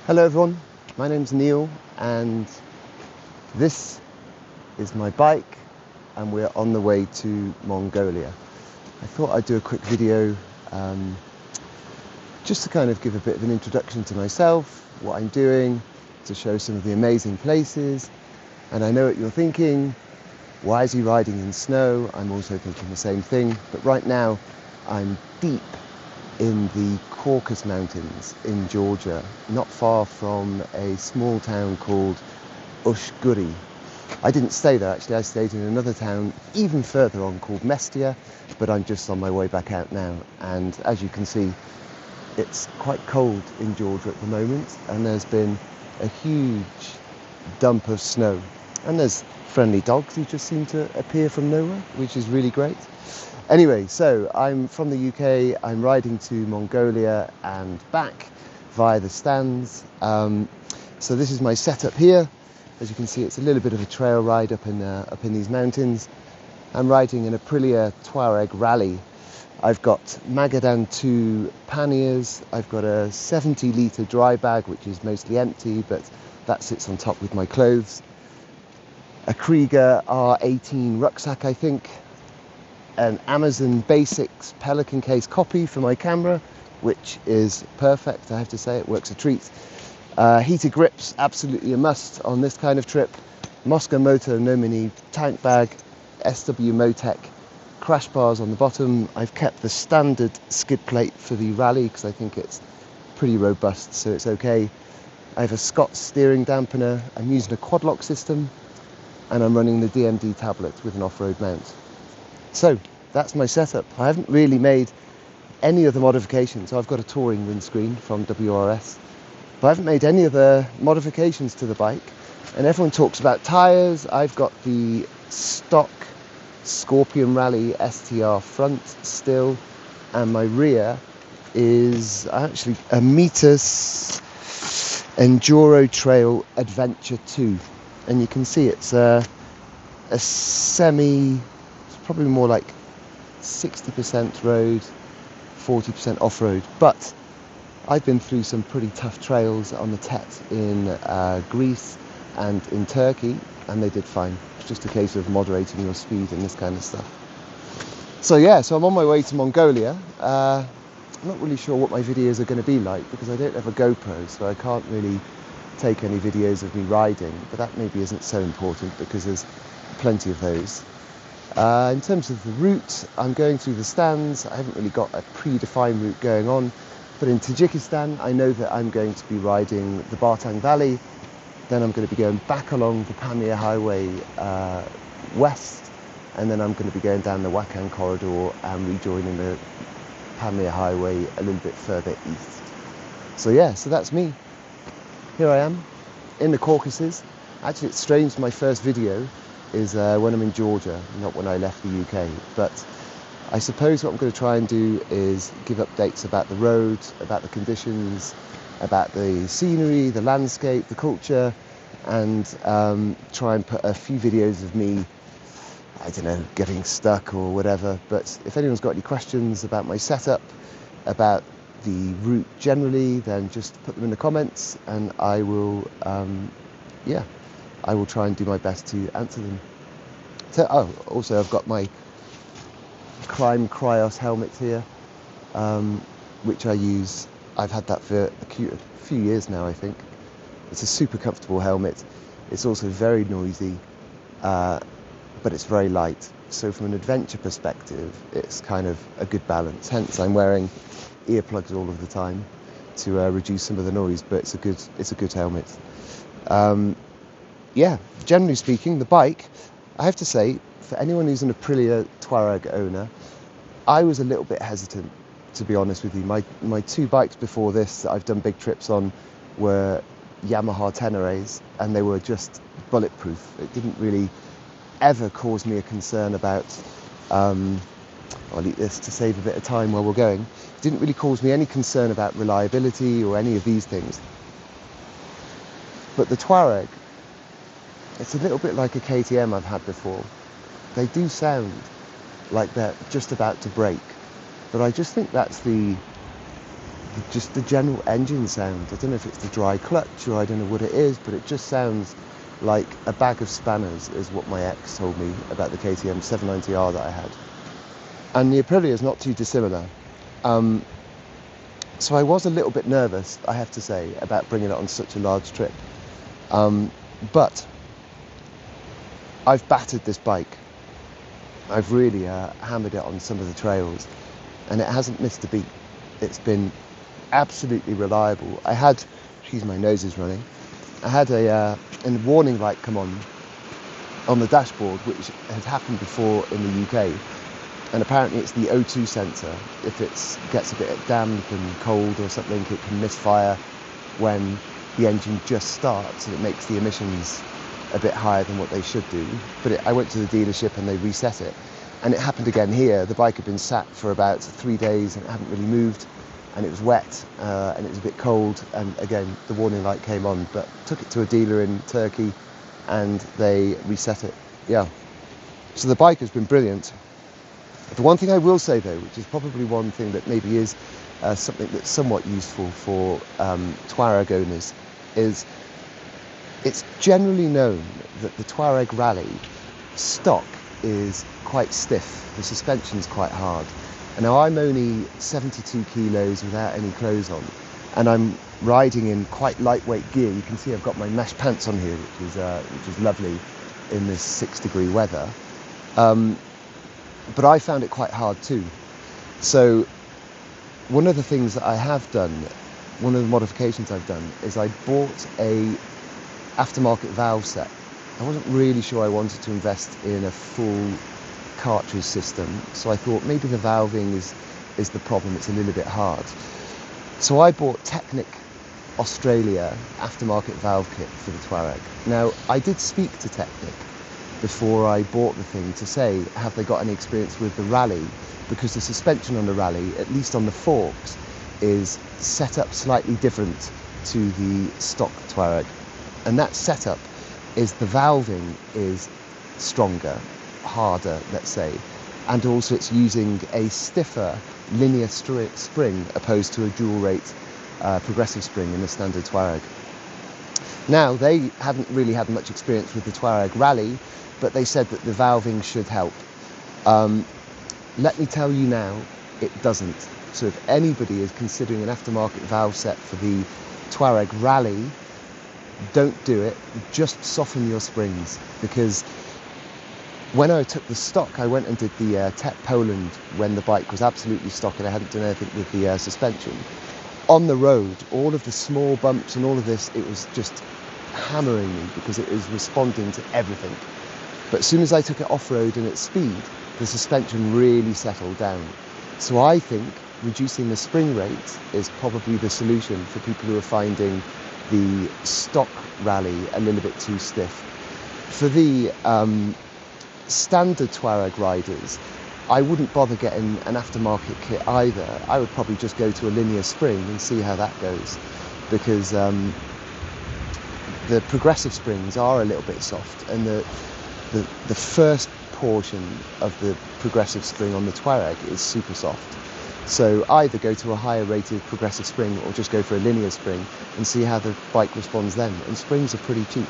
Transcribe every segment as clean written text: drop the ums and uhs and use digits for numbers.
Hello everyone, my name's Neil and this is my bike and we're on the way to Mongolia. I thought I'd do a quick video just to kind of give a bit of an introduction to myself, what I'm doing, to show some of the amazing places. And I know what you're thinking, why is he riding in snow? I'm also thinking the same thing, but right now I'm deep in the Caucasus Mountains in Georgia, not far from a small town called Ushguri. I didn't stay there actually, I stayed in another town even further on called Mestia, but I'm just on my way back out now. And as you can see, it's quite cold in Georgia at the moment, and there's been a huge dump of snow. And there's friendly dogs who just seem to appear from nowhere, which is really great. Anyway, so I'm from the UK, I'm riding to Mongolia and back via the stands. So this is my setup here. As you can see, it's a little bit of a trail ride up in these mountains. I'm riding an Aprilia Touareg Rally. I've got Magadan 2 panniers, I've got a 70-litre dry bag, which is mostly empty, but that sits on top with my clothes. A Krieger R18 rucksack, I think. An Amazon Basics Pelican case copy for my camera, which is perfect, I have to say, it works a treat. Heated grips, absolutely a must on this kind of trip. Moscow Moto Nomini tank bag, SW Motec crash bars on the bottom. I've kept the standard skid plate for the Rally because I think it's pretty robust, so it's okay. I have a Scott steering dampener, I'm using a quad lock system, and I'm running the DMD tablet with an off-road mount. So that's my setup. I haven't really made any other modifications. I've got a touring windscreen from WRS, but I haven't made any other modifications to the bike. And everyone talks about tyres. I've got the stock Scorpion Rally STR front still, and my rear is actually a Metis Enduro Trail Adventure 2. And you can see it's a semi, probably more like 60% road, 40% off-road. But I've been through some pretty tough trails on the Tet in Greece and in Turkey, and they did fine. It's just a case of moderating your speed and this kind of stuff. So yeah, so I'm on my way to Mongolia. I'm not really sure what my videos are going to be like because I don't have a GoPro, so I can't really take any videos of me riding, but that maybe isn't so important because there's plenty of those. In terms of the route, I'm going through the stands. I haven't really got a predefined route going on, but in Tajikistan I know that I'm going to be riding the Bartang Valley, then I'm going to be going back along the Pamir Highway west, and then I'm going to be going down the Wakhan corridor and rejoining the Pamir Highway a little bit further east. So yeah, so that's me. Here I am in the Caucasus. Actually, it's strange, my first video is when I'm in Georgia, not when I left the UK. But I suppose what I'm going to try and do is give updates about the road, about the conditions, about the scenery, the landscape, the culture, and try and put a few videos of me, I don't know, getting stuck or whatever. But if anyone's got any questions about my setup, about the route generally, then just put them in the comments and I will I will try and do my best to answer them. So, also I've got my Climb Cryos helmet here, which I use. I've had that for a few years now, I think. It's a super comfortable helmet. It's also very noisy, but it's very light. So from an adventure perspective, it's kind of a good balance. Hence I'm wearing earplugs all of the time to reduce some of the noise, but it's a good helmet. Yeah, generally speaking, the bike, I have to say, for anyone who's an Aprilia Touareg owner, I was a little bit hesitant, to be honest with you. My two bikes before this that I've done big trips on were Yamaha Teneres, and they were just bulletproof. It didn't really ever cause me a concern about I'll eat this to save a bit of time while we're going. It didn't really cause me any concern about reliability or any of these things. But the Touareg, it's a little bit like a KTM I've had before. They do sound like they're just about to break, but I just think that's the just the general engine sound. I don't know if it's the dry clutch or I don't know what it is, but it just sounds like a bag of spanners, is what my ex told me about the KTM 790R that I had. And the Aprilia is not too dissimilar. So I was a little bit nervous, I have to say, about bringing it on such a large trip. But I've battered this bike. I've really hammered it on some of the trails, and it hasn't missed a beat. It's been absolutely reliable. I had, excuse my nose is running, I had a warning light come on the dashboard, which has happened before in the UK. And apparently it's the O2 sensor. If it gets a bit damp and cold or something, it can misfire when the engine just starts, and it makes the emissions a bit higher than what they should do. But I went to the dealership and they reset it. And it happened again here. The bike had been sat for about 3 days and it hadn't really moved, and it was wet and it was a bit cold, and again the warning light came on. But took it to a dealer in Turkey and they reset it. Yeah. So the bike has been brilliant. The one thing I will say though, which is probably one thing that maybe is something that's somewhat useful for Touareg owners, is it's generally known that the Touareg Rally stock is quite stiff, the suspension's quite hard. And now I'm only 72 kilos without any clothes on, and I'm riding in quite lightweight gear. You can see I've got my mesh pants on here, which is lovely in this 6-degree weather. But I found it quite hard too. So one of the things that I have done, one of the modifications I've done, is I bought a aftermarket valve set. I wasn't really sure I wanted to invest in a full cartridge system, so I thought maybe the valving is the problem, it's a little bit hard. So I bought Technic Australia aftermarket valve kit for the Touareg. Now, I did speak to Technic before I bought the thing to say, have they got any experience with the Rally? Because the suspension on the Rally, at least on the forks, is set up slightly different to the stock Touareg. And that setup is the valving is stronger, harder, let's say, and also it's using a stiffer linear spring opposed to a dual rate progressive spring in the standard Touareg. Now, they hadn't really had much experience with the Touareg Rally, but they said that the valving should help. Let me tell you now, it doesn't. So if anybody is considering an aftermarket valve set for the Touareg Rally, don't do it. Just soften your springs, because when I took the stock, I went and did the TEP Poland when the bike was absolutely stock and I hadn't done anything with the suspension. On the road, all of the small bumps and all of this, it was just hammering me because it was responding to everything. But as soon as I took it off-road and at speed, the suspension really settled down. So I think reducing the spring rate is probably the solution for people who are finding the stock Rally a little bit too stiff. For the standard Touareg riders, I wouldn't bother getting an aftermarket kit either. I would probably just go to a linear spring and see how that goes, because the progressive springs are a little bit soft, and the first portion of the progressive spring on the Touareg is super soft. So either go to a higher rated progressive spring or just go for a linear spring and see how the bike responds then. And springs are pretty cheap,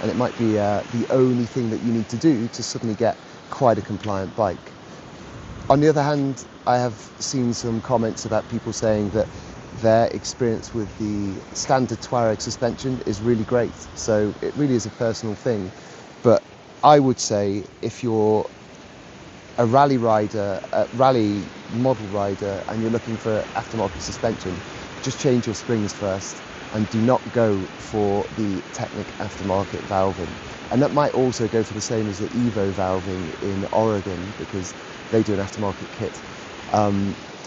and it might be the only thing that you need to do to suddenly get quite a compliant bike. On the other hand, I have seen some comments about people saying that their experience with the standard Touareg suspension is really great. So it really is a personal thing. But I would say if you're a rally rider, a rally model rider, and you're looking for aftermarket suspension, just change your springs first and do not go for the Technic aftermarket valving. And that might also go for the same as the Evo valving in Oregon, because they do an aftermarket kit.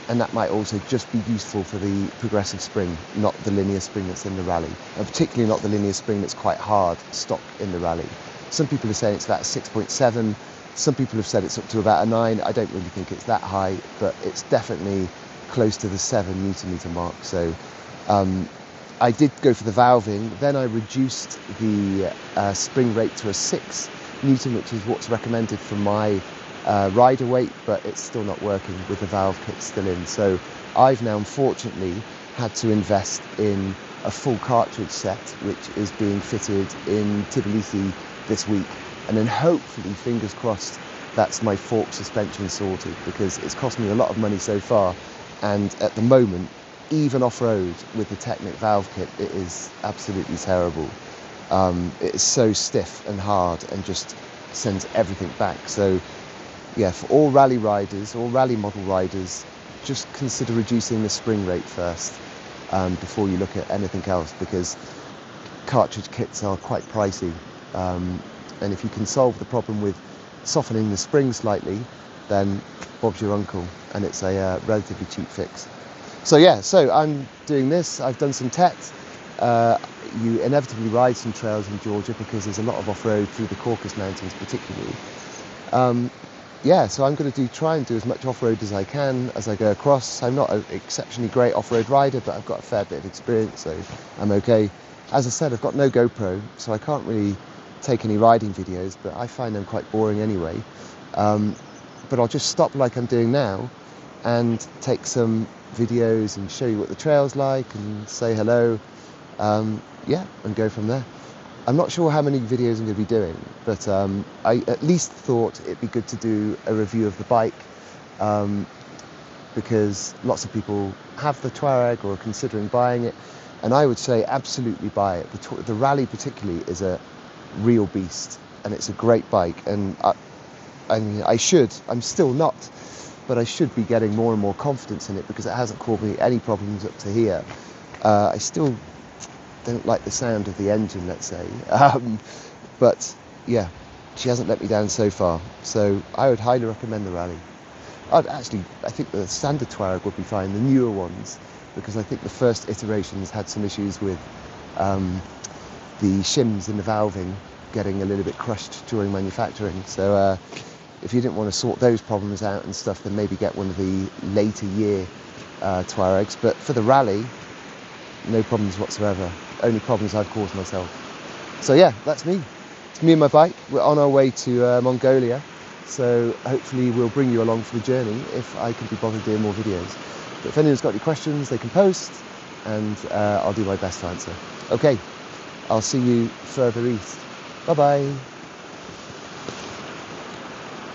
And that might also just be useful for the progressive spring, not the linear spring that's in the Rally, and particularly not the linear spring that's quite hard stock in the Rally. Some people are saying it's about 6.7, some people have said it's up to about a 9. I don't really think it's that high, but it's definitely close to the 7 Newton meter mark. So I did go for the valving, then I reduced the spring rate to a 6 Newton, which is what's recommended for my rider weight, but it's still not working with the valve kit still in. So I've now unfortunately had to invest in a full cartridge set, which is being fitted in Tbilisi this week. And then hopefully, fingers crossed, that's my fork suspension sorted, because it's cost me a lot of money so far. And at the moment, even off-road with the Technic valve kit, it is absolutely terrible. It is so stiff and hard and just sends everything back. So yeah, for all rally riders, all rally model riders, just consider reducing the spring rate first before you look at anything else, because cartridge kits are quite pricey. And if you can solve the problem with softening the spring slightly, then Bob's your uncle, and it's a relatively cheap fix. So yeah, so I'm doing this. I've done some tests. You inevitably ride some trails in Georgia because there's a lot of off-road through the Caucasus Mountains particularly. Yeah, so I'm going to try and do as much off-road as I can as I go across. I'm not an exceptionally great off-road rider, but I've got a fair bit of experience, so I'm okay. As I said, I've got no GoPro, so I can't really take any riding videos, but I find them quite boring anyway. But I'll just stop like I'm doing now and take some videos and show you what the trail's like and say hello. Yeah, and go from there. I'm not sure how many videos I'm going to be doing, but I at least thought it'd be good to do a review of the bike, because lots of people have the Touareg or are considering buying it, and I would say absolutely buy it. The Rally particularly is a real beast, and it's a great bike, and I mean, I'm still not, but I should be getting more and more confidence in it because it hasn't caused me any problems up to here. I still don't like the sound of the engine, let's say, but yeah, she hasn't let me down so far, so I would highly recommend the Rally. I think the standard Touareg would be fine, the newer ones, because I think the first iterations had some issues with the shims in the valving getting a little bit crushed during manufacturing, so if you didn't want to sort those problems out and stuff, then maybe get one of the later year Touaregs. But for the Rally, no problems whatsoever. Only problems I've caused myself. So yeah, that's me. It's me and my bike. We're on our way to Mongolia. So hopefully we'll bring you along for the journey if I can be bothered doing more videos. But if anyone's got any questions, they can post, and I'll do my best to answer. Okay, I'll see you further east. Bye-bye.